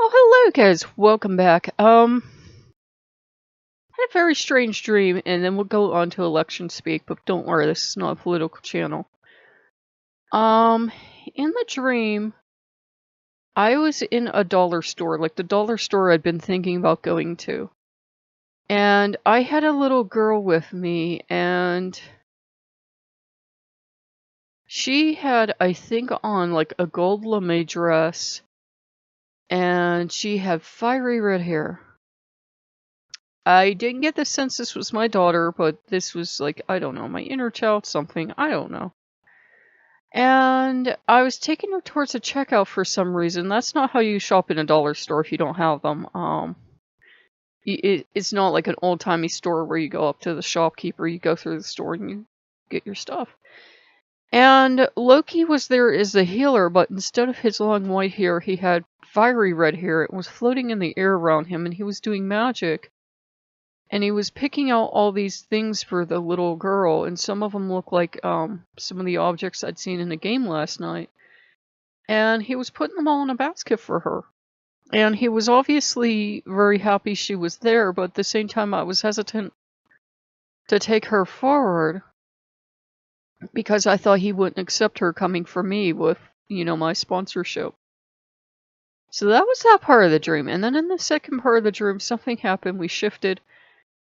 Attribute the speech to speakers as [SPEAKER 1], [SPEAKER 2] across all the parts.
[SPEAKER 1] Oh, hello guys, welcome back. Had a very strange dream, and then we'll go on to election speak, but don't worry, this is not a political channel. In the dream, I was in a dollar store, like the dollar store I'd been thinking about going to. And I had a little girl with me, and she had, I think, on like a gold lame dress, and she had fiery red hair. I didn't get the sense this was my daughter, but this was like, I don't know, my inner child something, I don't know. And I was taking her towards a checkout for some reason. That's not how you shop in a dollar store if you don't have them. It's not like an old-timey store where you go up to the shopkeeper, you go through the store and you get your stuff. And Loki was there as the healer, but instead of his long white hair, he had fiery red hair. It was floating in the air around him, and he was doing magic. And he was picking out all these things for the little girl, and some of them look like some of the objects I'd seen in the game last night. And he was putting them all in a basket for her. And he was obviously very happy she was there, but at the same time I was hesitant to take her forward because I thought he wouldn't accept her coming for me with, you know, my sponsorship. So that was that part of the dream. And then in the second part of the dream, something happened. We shifted.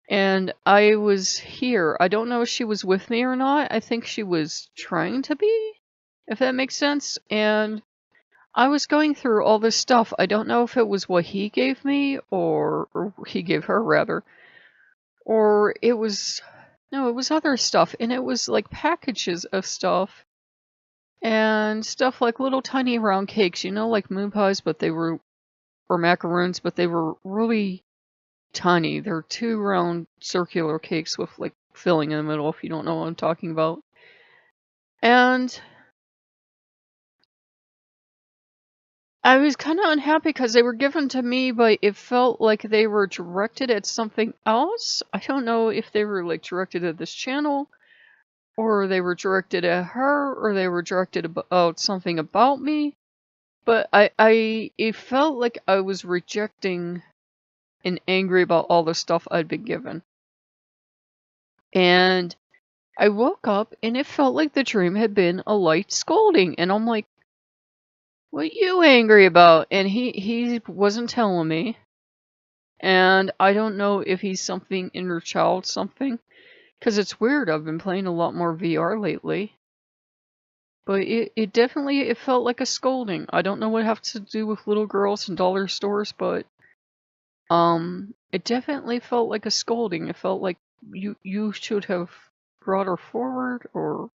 [SPEAKER 1] And I was here. I don't know if she was with me or not. I think she was trying to be, if that makes sense. And I was going through all this stuff. I don't know if it was what he gave me, or he gave her, rather. Or it was, no, it was other stuff. And it was like packages of stuff. And stuff like little tiny round cakes, you know, like moon pies, but they were, or macaroons, but they were really tiny. They're 2 round circular cakes with like filling in the middle, if you don't know what I'm talking about. And I was kind of unhappy because they were given to me, but it felt like they were directed at something else. I don't know if they were like directed at this channel, or they were directed at her, or they were directed about something about me. But it felt like I was rejecting and angry about all the stuff I'd been given. And I woke up and it felt like the dream had been a light scolding. And I'm like, what you angry about? And he wasn't telling me. And I don't know if he's something inner child something. Because it's weird, I've been playing a lot more VR lately. But it definitely, it felt like a scolding. I don't know what it has to do with little girls and dollar stores, but it definitely felt like a scolding. It felt like you should have brought her forward, or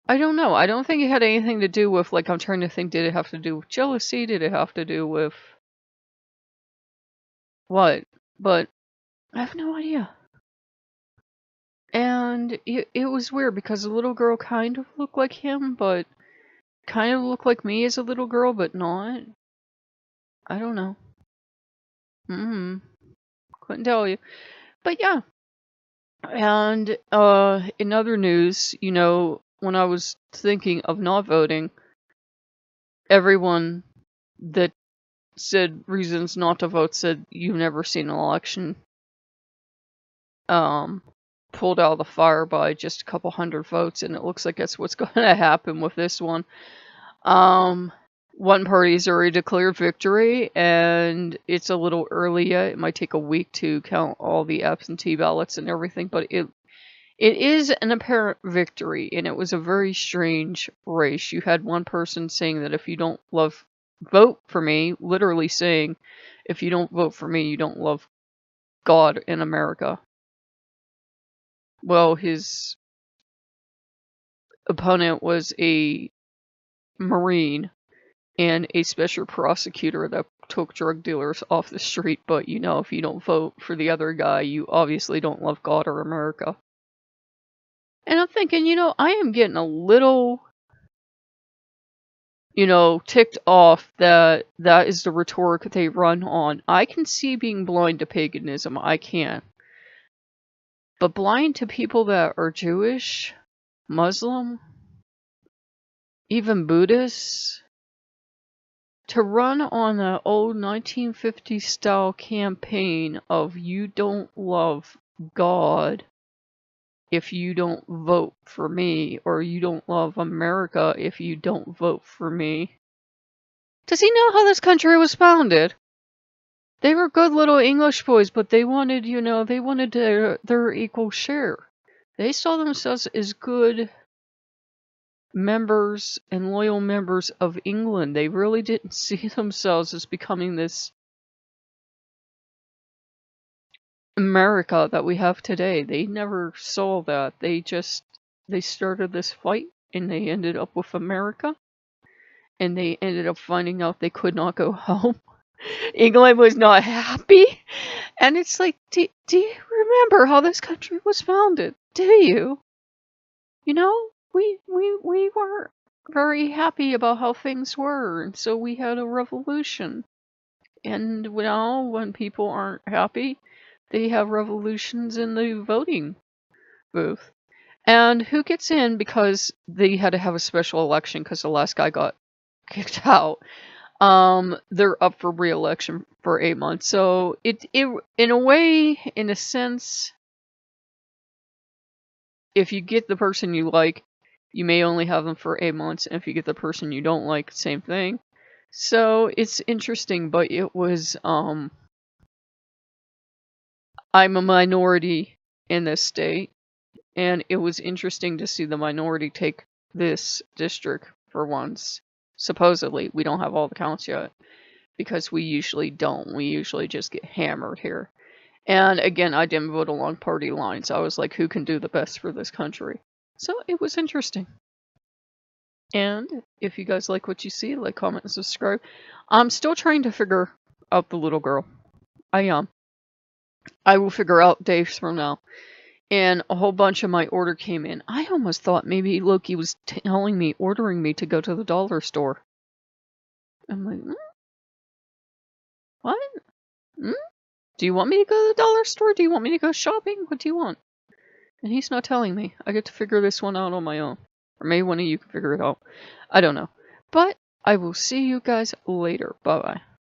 [SPEAKER 1] I don't know. I don't think it had anything to do with, like, I'm trying to think, did it have to do with jealousy? Did it have to do with what? But I have no idea. And it was weird because the little girl kind of looked like him, but kind of looked like me as a little girl, but not. I don't know. Couldn't tell you. But yeah. And in other news, you know, when I was thinking of not voting, everyone that said reasons not to vote said you've never seen an election pulled out of the fire by just a couple hundred votes, and it looks like that's what's going to happen with this one. One party's already declared victory, and it's a little early yet. It might take a week to count all the absentee ballots and everything, but it is an apparent victory, and it was a very strange race. You had one person saying that if you don't vote for me, literally saying, if you don't vote for me, you don't love God in America. Well, his opponent was a Marine and a special prosecutor that took drug dealers off the street, but you know, if you don't vote for the other guy, you obviously don't love God or America. And I'm thinking, you know, I am getting a little, you know, ticked off that that is the rhetoric they run on. I can see being blind to paganism, I can. But blind to people that are Jewish, Muslim, even Buddhists, to run on the old 1950s style campaign of you don't love God if you don't vote for me, or you don't love America if you don't vote for me. Does he know how this country was founded? They were good little English boys, but they wanted, they wanted their equal share. They saw themselves as good members and loyal members of England. They really didn't see themselves as becoming this America that we have today. They never saw that. They started this fight and they ended up with America, and they ended up finding out they could not go home. England was not happy, and it's like, do you remember how this country was founded? Do you? We weren't very happy about how things were, and so we had a revolution. And now, when people aren't happy, they have revolutions in the voting booth. And who gets in because they had to have a special election because the last guy got kicked out. They're up for re-election for 8 months. So it in a way, in a sense, if you get the person you like, you may only have them for 8 months. And if you get the person you don't like, same thing. So it's interesting, but it was, I'm a minority in this state, and it was interesting to see the minority take this district for once. Supposedly, we don't have all the counts yet, because we usually don't. We usually just get hammered here. And again, I didn't vote along party lines. I was like, who can do the best for this country? So it was interesting. And if you guys like what you see, like, comment, and subscribe. I'm still trying to figure out the little girl. I am. I will figure out days from now. And a whole bunch of my order came in. I almost thought maybe Loki was ordering me to go to the dollar store. I'm like, what? Do you want me to go to the dollar store? Do you want me to go shopping? What do you want? And he's not telling me. I get to figure this one out on my own. Or maybe one of you can figure it out. I don't know. But I will see you guys later. Bye-bye.